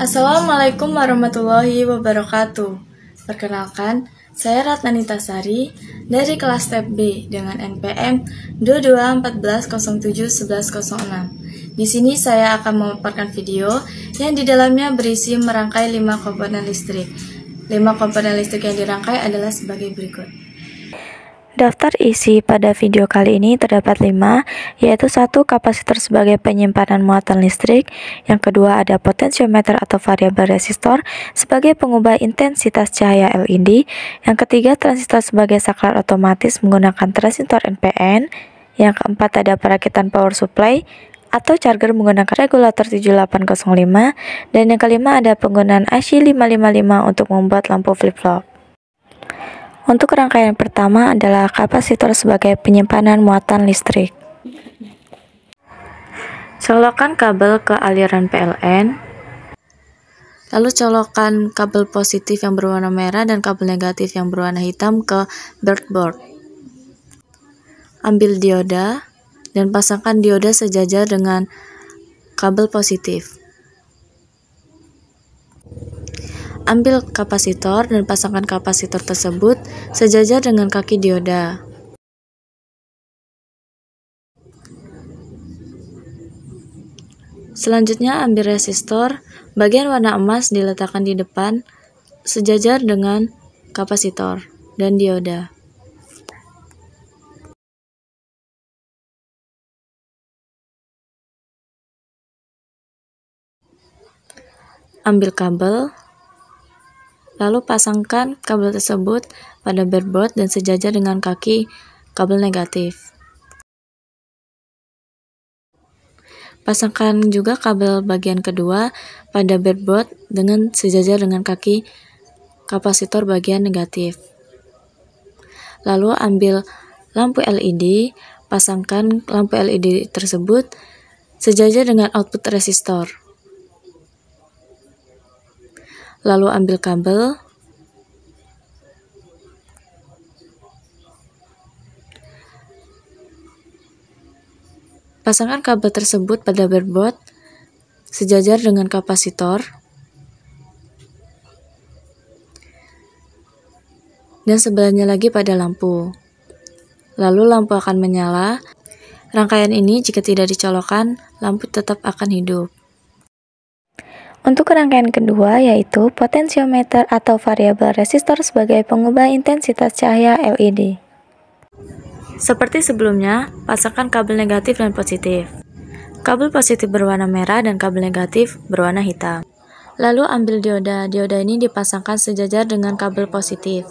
Assalamualaikum warahmatullahi wabarakatuh. Perkenalkan, saya Ratna Nitasari dari kelas TEP B dengan NPM 2214071106. Di sini saya akan memaparkan video yang di dalamnya berisi merangkai 5 komponen listrik. 5 komponen listrik yang dirangkai adalah sebagai berikut. Daftar isi pada video kali ini terdapat 5, yaitu 1. Kapasitor sebagai penyimpanan muatan listrik. Yang kedua ada potensiometer atau variabel resistor sebagai pengubah intensitas cahaya LED. Yang ketiga transistor sebagai saklar otomatis menggunakan transistor NPN. Yang keempat ada perakitan power supply atau charger menggunakan regulator 7805. Dan yang kelima ada penggunaan IC 555 untuk membuat lampu flip-flop. Untuk rangkaian pertama adalah kapasitor sebagai penyimpanan muatan listrik. Colokkan kabel ke aliran PLN. Lalu colokkan kabel positif yang berwarna merah dan kabel negatif yang berwarna hitam ke breadboard. Ambil dioda dan pasangkan dioda sejajar dengan kabel positif. Ambil kapasitor dan pasangkan kapasitor tersebut sejajar dengan kaki dioda. Selanjutnya ambil resistor, bagian warna emas diletakkan di depan sejajar dengan kapasitor dan dioda. Ambil kabel, lalu pasangkan kabel tersebut pada breadboard dan sejajar dengan kaki kabel negatif. Pasangkan juga kabel bagian kedua pada breadboard dengan sejajar dengan kaki kapasitor bagian negatif. Lalu ambil lampu LED, pasangkan lampu LED tersebut sejajar dengan output resistor. Lalu ambil kabel, pasangkan kabel tersebut pada breadboard sejajar dengan kapasitor dan sebelahnya lagi pada lampu. Lalu lampu akan menyala. Rangkaian ini jika tidak dicolokkan, lampu tetap akan hidup. Untuk rangkaian kedua yaitu potensiometer atau variabel resistor sebagai pengubah intensitas cahaya LED. Seperti sebelumnya, pasangkan kabel negatif dan positif. Kabel positif berwarna merah dan kabel negatif berwarna hitam. Lalu ambil dioda. Dioda ini dipasangkan sejajar dengan kabel positif.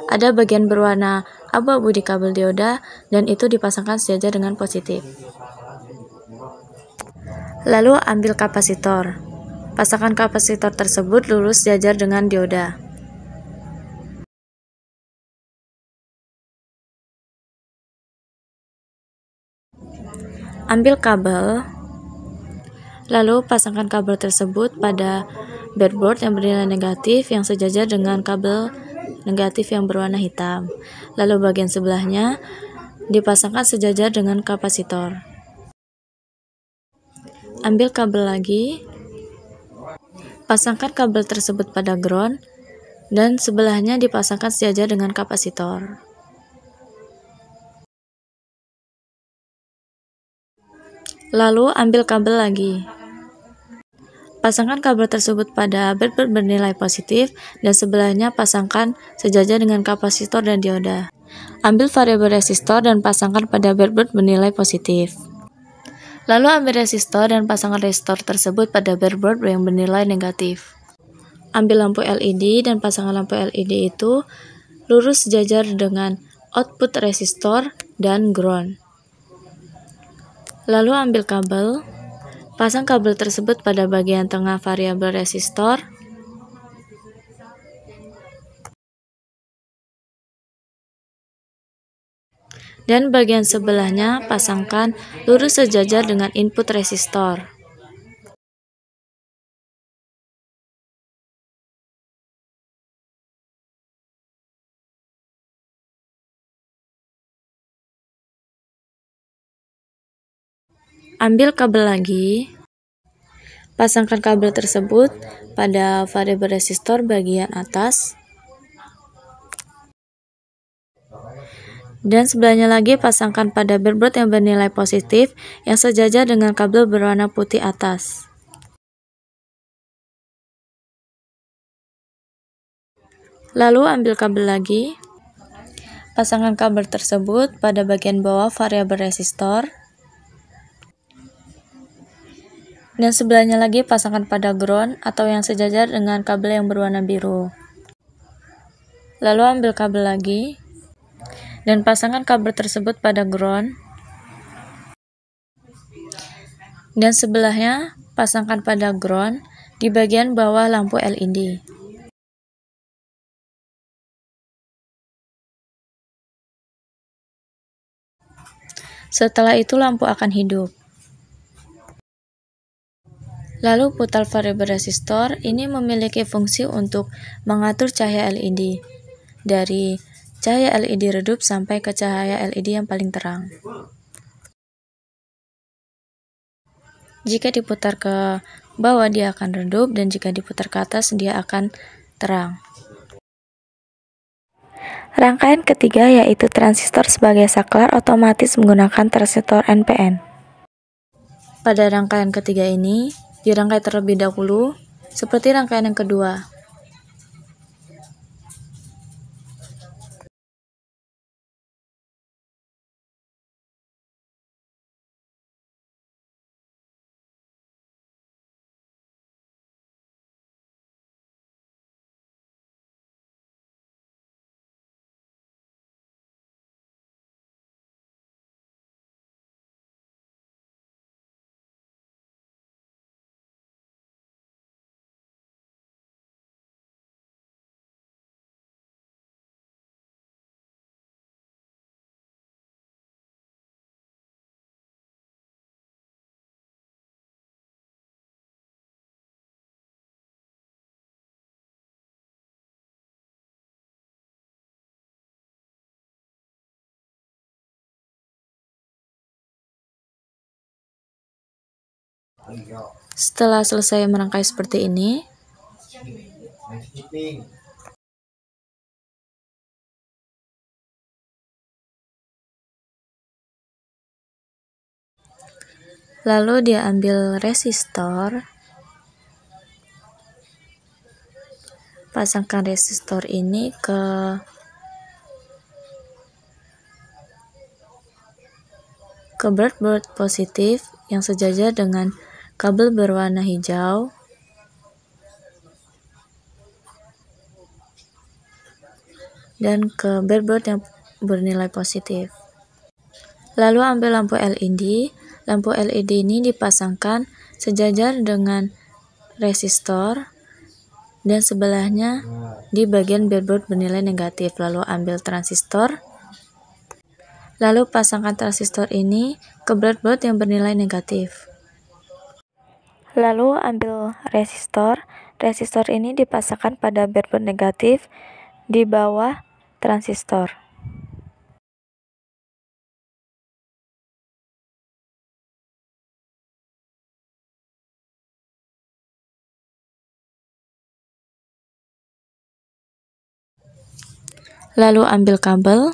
Ada bagian berwarna abu-abu di kabel dioda dan itu dipasangkan sejajar dengan positif. Lalu ambil kapasitor. Pasangkan kapasitor tersebut lurus sejajar dengan dioda. Ambil kabel, lalu pasangkan kabel tersebut pada breadboard yang bernilai negatif yang sejajar dengan kabel negatif yang berwarna hitam. Lalu bagian sebelahnya dipasangkan sejajar dengan kapasitor. Ambil kabel lagi, pasangkan kabel tersebut pada ground dan sebelahnya dipasangkan sejajar dengan kapasitor. Lalu ambil kabel lagi. Pasangkan kabel tersebut pada breadboard bernilai positif dan sebelahnya pasangkan sejajar dengan kapasitor dan dioda. Ambil variabel resistor dan pasangkan pada breadboard bernilai positif. Lalu ambil resistor dan pasangkan resistor tersebut pada breadboard yang bernilai negatif. Ambil lampu LED dan pasangkan lampu LED itu lurus sejajar dengan output resistor dan ground. Lalu ambil kabel, pasang kabel tersebut pada bagian tengah variabel resistor. Dan bagian sebelahnya pasangkan lurus sejajar dengan input resistor. Ambil kabel lagi, Pasangkan kabel tersebut pada variabel resistor bagian atas. Dan sebelahnya lagi pasangkan pada breadboard yang bernilai positif yang sejajar dengan kabel berwarna putih atas. Lalu ambil kabel lagi. Pasangkan kabel tersebut pada bagian bawah variabel resistor. Dan sebelahnya lagi pasangkan pada ground atau yang sejajar dengan kabel yang berwarna biru. Lalu ambil kabel lagi. Dan pasangkan kabel tersebut pada ground. Dan sebelahnya pasangkan pada ground di bagian bawah lampu LED. Setelah itu lampu akan hidup. Lalu putar variabel resistor. Ini memiliki fungsi untuk mengatur cahaya LED dari cahaya LED redup sampai ke cahaya LED yang paling terang. Jika diputar ke bawah dia akan redup, dan jika diputar ke atas dia akan terang. Rangkaian ketiga yaitu transistor sebagai saklar otomatis menggunakan transistor NPN. Pada rangkaian ketiga ini dirangkai terlebih dahulu seperti rangkaian yang kedua. Setelah selesai merangkai seperti ini, lalu dia ambil resistor, pasangkan resistor ini ke breadboard positif yang sejajar dengan kabel berwarna hijau. Dan ke breadboard yang bernilai positif. Lalu ambil lampu LED. Lampu LED ini dipasangkan sejajar dengan resistor dan sebelahnya di bagian breadboard bernilai negatif. Lalu ambil transistor. Lalu pasangkan transistor ini ke breadboard yang bernilai negatif. Lalu ambil resistor. Resistor ini dipasangkan pada breadboard negatif di bawah transistor. Lalu ambil kabel.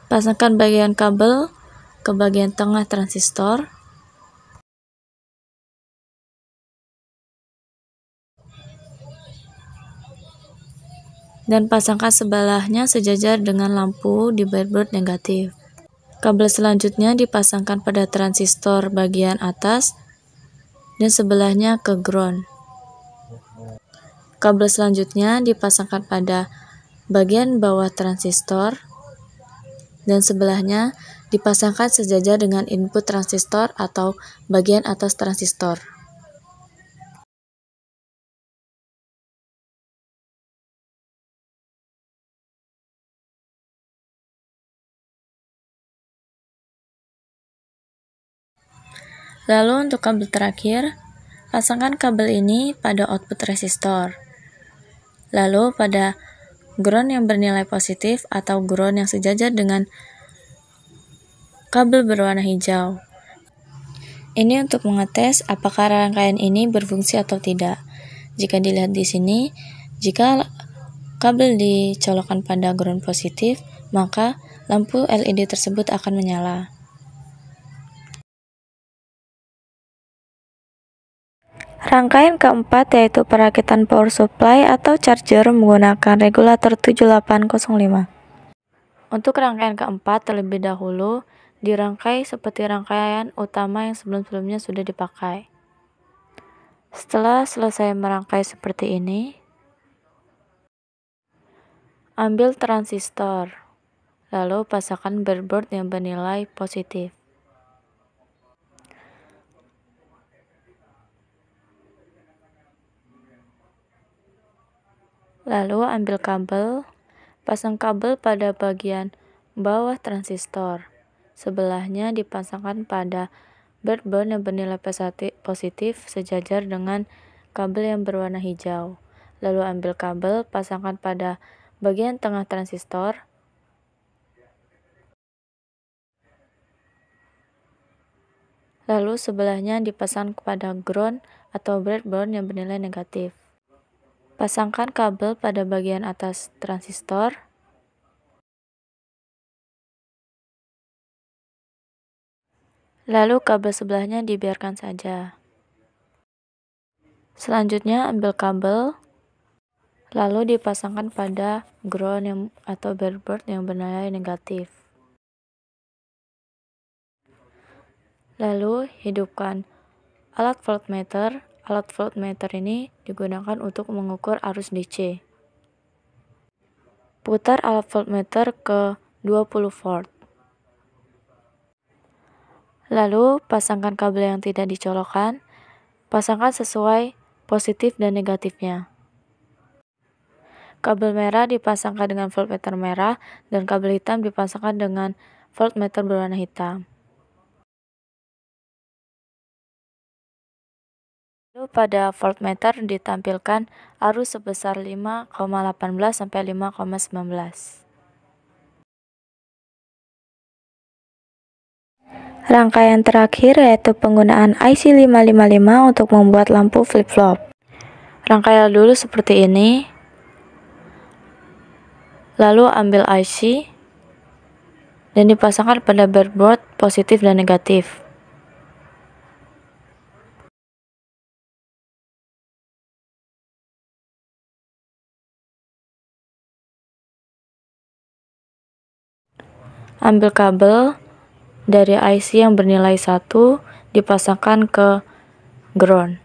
Pasangkan bagian kabel ke bagian tengah transistor. Dan pasangkan sebelahnya sejajar dengan lampu di breadboard negatif. Kabel selanjutnya dipasangkan pada transistor bagian atas dan sebelahnya ke ground. Kabel selanjutnya dipasangkan pada bagian bawah transistor dan sebelahnya dipasangkan sejajar dengan input transistor atau bagian atas transistor. Lalu untuk kabel terakhir, pasangkan kabel ini pada output resistor. Lalu pada ground yang bernilai positif atau ground yang sejajar dengan kabel berwarna hijau. Ini untuk mengetes apakah rangkaian ini berfungsi atau tidak. Jika dilihat di sini, jika kabel dicolokkan pada ground positif, maka lampu LED tersebut akan menyala. Rangkaian keempat yaitu perakitan power supply atau charger menggunakan regulator 7805. Untuk rangkaian keempat, terlebih dahulu dirangkai seperti rangkaian utama yang sebelum-sebelumnya sudah dipakai. Setelah selesai merangkai seperti ini, ambil transistor, lalu pasangkan breadboard yang bernilai positif. Lalu ambil kabel, pasang kabel pada bagian bawah transistor. Sebelahnya dipasangkan pada breadboard yang bernilai positif sejajar dengan kabel yang berwarna hijau. Lalu ambil kabel, pasangkan pada bagian tengah transistor. Lalu sebelahnya dipasang kepada ground atau breadboard yang bernilai negatif. Pasangkan kabel pada bagian atas transistor. Lalu kabel sebelahnya dibiarkan saja. Selanjutnya ambil kabel, lalu dipasangkan pada ground atau breadboard yang bernilai negatif. Lalu hidupkan alat voltmeter. Alat voltmeter ini digunakan untuk mengukur arus DC. Putar alat voltmeter ke 20 volt. Lalu pasangkan kabel yang tidak dicolokkan. Pasangkan sesuai positif dan negatifnya. Kabel merah dipasangkan dengan voltmeter merah dan kabel hitam dipasangkan dengan voltmeter berwarna hitam. Lalu pada voltmeter ditampilkan arus sebesar 5,18 sampai 5,19. Rangkaian terakhir yaitu penggunaan IC 555 untuk membuat lampu flip-flop. Rangkaian dulu seperti ini. Lalu ambil IC dan dipasangkan pada breadboard positif dan negatif. Ambil kabel dari IC yang bernilai 1 dipasangkan ke ground.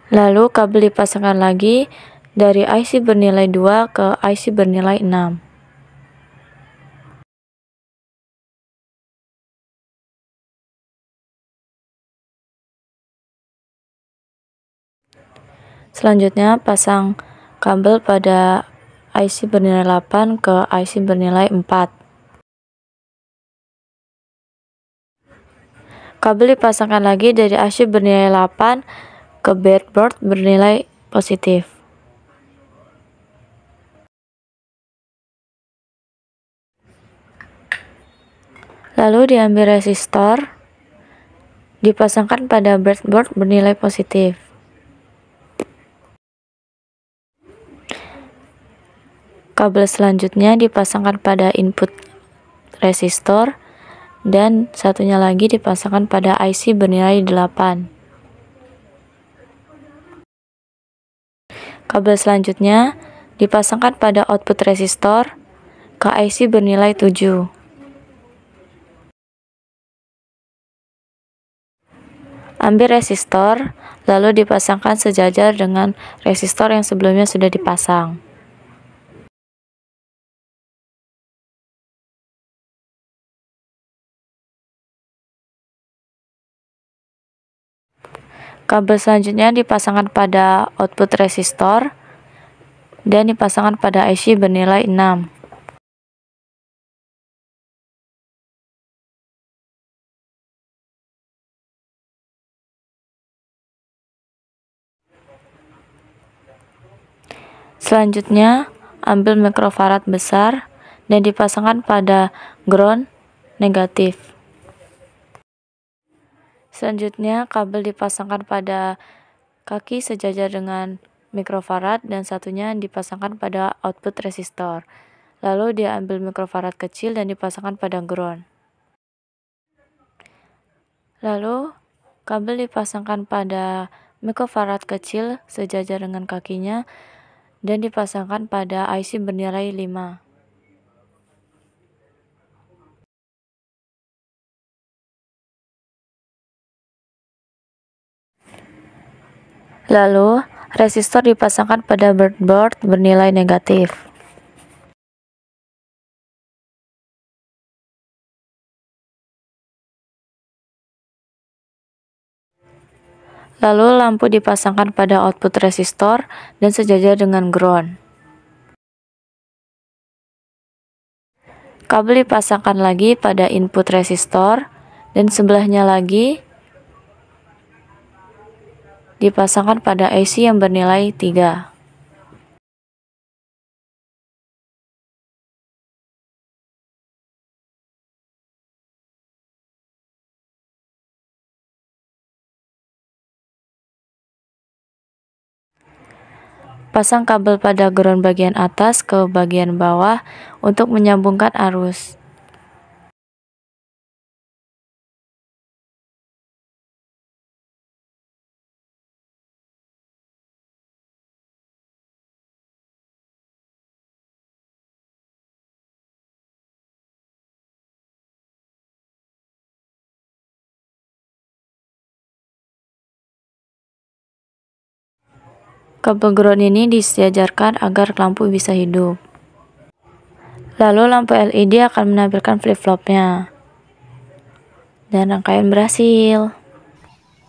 Lalu kabel dipasangkan lagi dari IC bernilai 2 ke IC bernilai 6. Selanjutnya pasang kabel pada IC bernilai 8 ke IC bernilai 4. Kabel dipasangkan lagi dari IC bernilai 8 ke breadboard bernilai positif. Lalu diambil resistor, dipasangkan pada breadboard bernilai positif. Kabel selanjutnya dipasangkan pada input resistor dan satunya lagi dipasangkan pada IC bernilai 8. Kabel selanjutnya dipasangkan pada output resistor ke IC bernilai 7. Ambil resistor, lalu dipasangkan sejajar dengan resistor yang sebelumnya sudah dipasang. Kabel selanjutnya dipasangkan pada output resistor dan dipasangkan pada IC bernilai 6. Selanjutnya, ambil mikrofarad besar dan dipasangkan pada ground negatif. Selanjutnya, kabel dipasangkan pada kaki sejajar dengan mikrofarad dan satunya dipasangkan pada output resistor. Lalu diambil mikrofarad kecil dan dipasangkan pada ground. Lalu, kabel dipasangkan pada mikrofarad kecil sejajar dengan kakinya dan dipasangkan pada IC bernilai 5. Lalu, resistor dipasangkan pada breadboard bernilai negatif. Lalu, lampu dipasangkan pada output resistor dan sejajar dengan ground. Kabel dipasangkan lagi pada input resistor dan sebelahnya lagi dipasangkan pada AC yang bernilai 3. Pasang kabel pada ground bagian atas ke bagian bawah untuk menyambungkan arus. Kabel ground ini disejajarkan agar lampu bisa hidup. Lalu lampu LED akan menampilkan flip-flopnya. Dan rangkaian berhasil.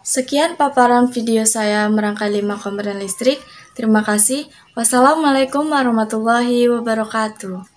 Sekian paparan video saya merangkai 5 komponen listrik. Terima kasih. Wassalamualaikum warahmatullahi wabarakatuh.